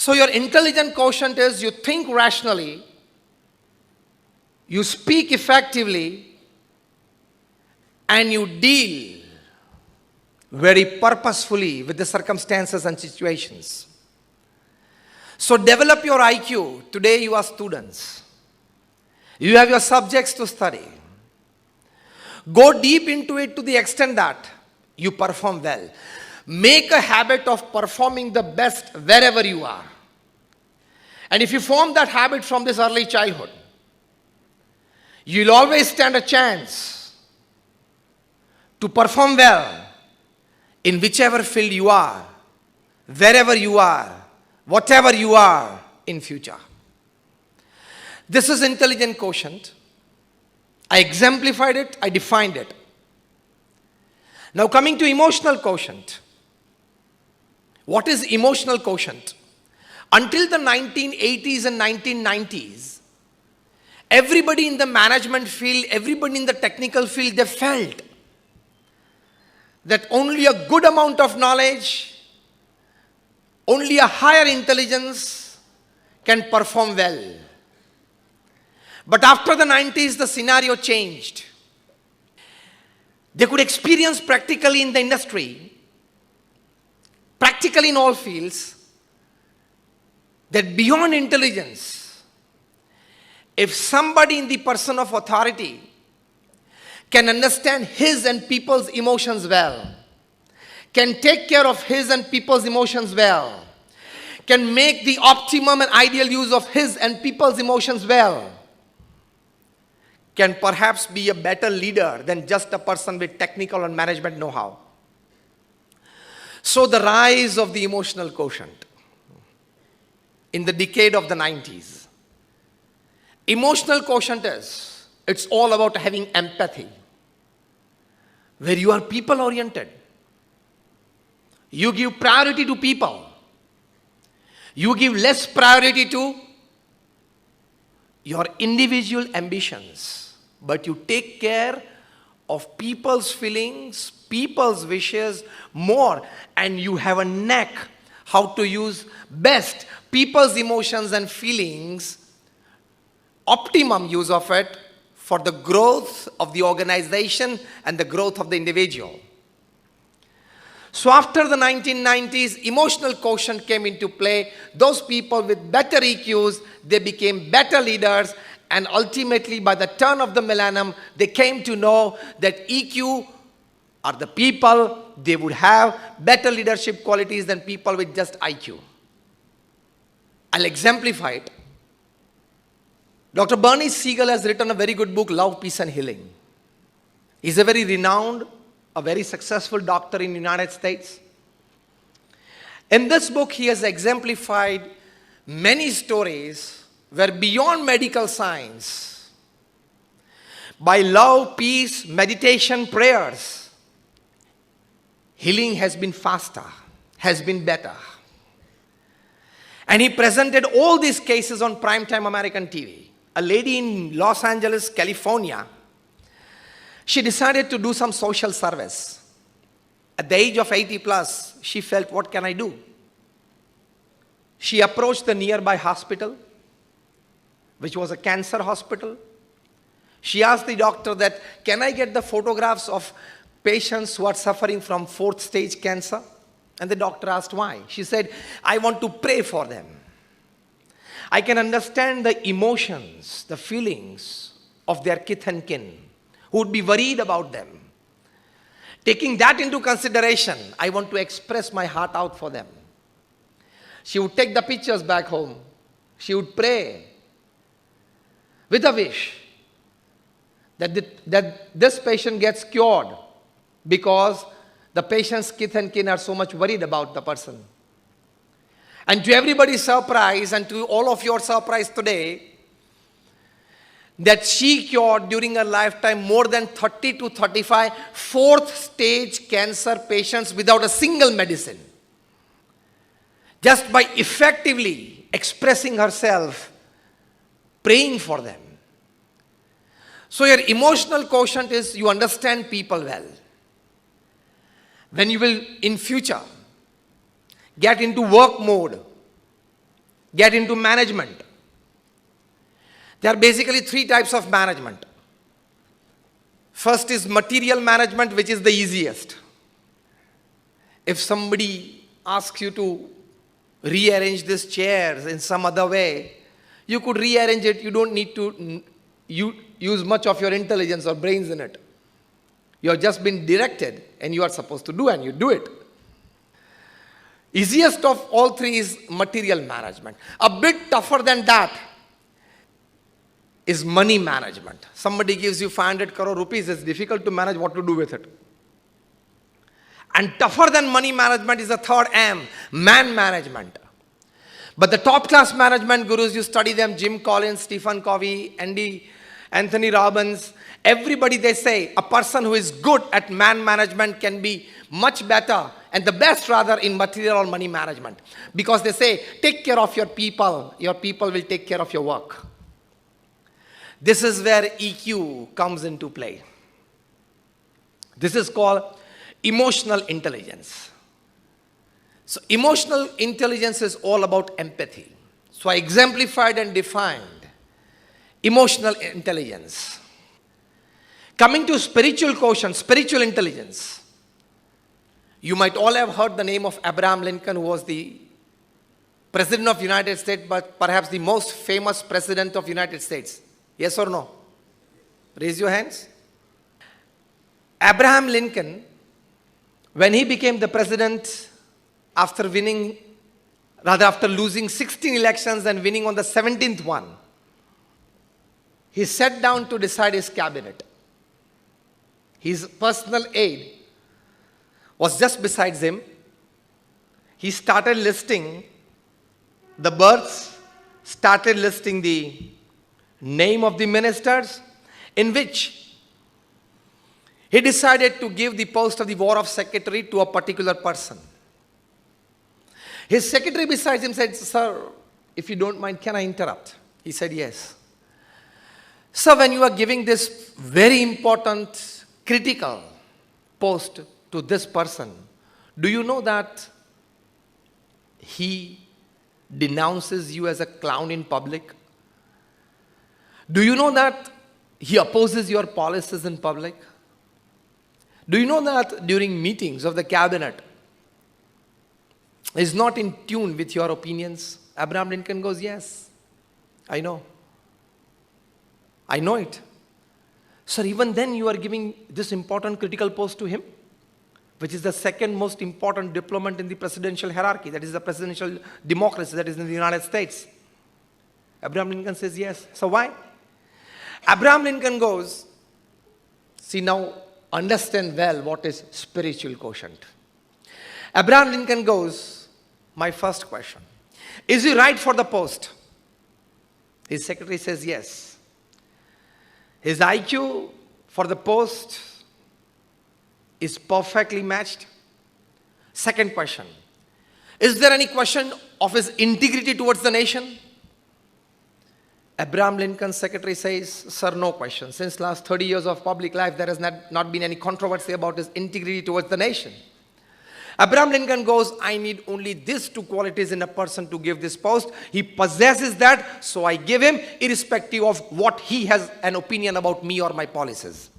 So your intelligent quotient is you think rationally, you speak effectively, and you deal very purposefully with the circumstances and situations. So develop your IQ. Today you are students. You have your subjects to study. Go deep into it to the extent that you perform well. Make a habit of performing the best wherever you are. And if you form that habit from this early childhood, you'll always stand a chance to perform well in whichever field you are, wherever you are, whatever you are in future. This is intelligent quotient. I exemplified it, I defined it. Now coming to emotional quotient. What is emotional quotient? Until the 1980s and 1990s, everybody in the management field, everybody in the technical field, they felt that only a good amount of knowledge, only a higher intelligence can perform well. But after the 90s, the scenario changed. They could experience practically in the industry, practically in all fields, that beyond intelligence, if somebody in the person of authority can understand his and people's emotions well, can take care of his and people's emotions well, can make the optimum and ideal use of his and people's emotions well, can perhaps be a better leader than just a person with technical and management know-how. So the rise of the emotional quotient in the decade of the 90s. Emotional quotient is, it's all about having empathy, where you are people-oriented. You give priority to people. You give less priority to your individual ambitions. But you take care of people's feelings, people's wishes more, and you have a knack how to use best people's emotions and feelings, optimum use of it for the growth of the organization and the growth of the individual. So after the 1990s, emotional quotient came into play. Those people with better EQs, they became better leaders. And ultimately, by the turn of the millennium, they came to know that EQ are the people, they would have better leadership qualities than people with just IQ. I'll exemplify it. Dr. Bernie Siegel has written a very good book, Love, Peace and Healing. He's a very renowned, a very successful doctor in the United States. In this book, he has exemplified many stories where beyond medical science, by love, peace, meditation, prayers, healing has been faster, has been better. And he presented all these cases on primetime American TV. A lady in Los Angeles, California, she decided to do some social service. At the age of 80 plus, she felt, what can I do? She approached the nearby hospital, which was a cancer hospital. She asked the doctor that, can I get the photographs of patients who are suffering from 4th stage cancer? And the doctor asked why. She said, I want to pray for them. I can understand the emotions, the feelings of their kith and kin, who would be worried about them. Taking that into consideration, I want to express my heart out for them. She would take the pictures back home. She would pray with a wish that this patient gets cured because the patient's kith and kin are so much worried about the person. And to everybody's surprise, and to all of your surprise today, that she cured during her lifetime more than 30 to 35 4th stage cancer patients without a single medicine. Just by effectively expressing herself, praying for them. So your emotional quotient is you understand people well. When you will in future get into work mode, get into management. There are basically three types of management. First is material management, which is the easiest. If somebody asks you to rearrange these chairs in some other way, you could rearrange it. You don't need to use much of your intelligence or brains in it. You have just been directed and you are supposed to do, and you do it. Easiest of all three is material management. A bit tougher than that is money management. Somebody gives you 500 crore rupees, it's difficult to manage what to do with it. And tougher than money management is the third M, man management. But the top class management gurus, you study them, Jim Collins, Stephen Covey, Anthony Robbins, everybody, they say a person who is good at man management can be much better and the best rather in material or money management. Because they say, take care of your people will take care of your work. This is where EQ comes into play. This is called emotional intelligence. So emotional intelligence is all about empathy. So I exemplified and defined emotional intelligence. Coming to spiritual quotient, spiritual intelligence. You might all have heard the name of Abraham Lincoln, who was the President of the United States, but perhaps the most famous President of the United States. Yes or no? Raise your hands. Abraham Lincoln, when he became the president after losing 16 elections and winning on the 17th one, he sat down to decide his cabinet. His personal aide was just beside him. He started listing the births, started listing the name of the ministers, in which he decided to give the post of the War of Secretary to a particular person. His secretary beside him said, "Sir, if you don't mind, can I interrupt?" He said, "Yes." "Sir, when you are giving this very important, critical post to this person, do you know that he denounces you as a clown in public? Do you know that he opposes your policies in public? Do you know that during meetings of the cabinet, is not in tune with your opinions?" Abraham Lincoln goes, "Yes, I know. I know it." "Sir, even then you are giving this important critical post to him, which is the second most important diplomat in the presidential hierarchy, that is the presidential democracy, that is in the United States." Abraham Lincoln says, "Yes." "So why?" Abraham Lincoln goes, see, now understand well what is spiritual quotient. Abraham Lincoln goes, "My first question, is he right for the post?" His secretary says, "Yes." "His IQ for the post is perfectly matched." Second question, "Is there any question of his integrity towards the nation?" Abraham Lincoln's secretary says, "Sir, no question. Since last 30 years of public life, there has not been any controversy about his integrity towards the nation." Abraham Lincoln goes, "I need only these two qualities in a person to give this post. He possesses that, so I give him, irrespective of what he has an opinion about me or my policies."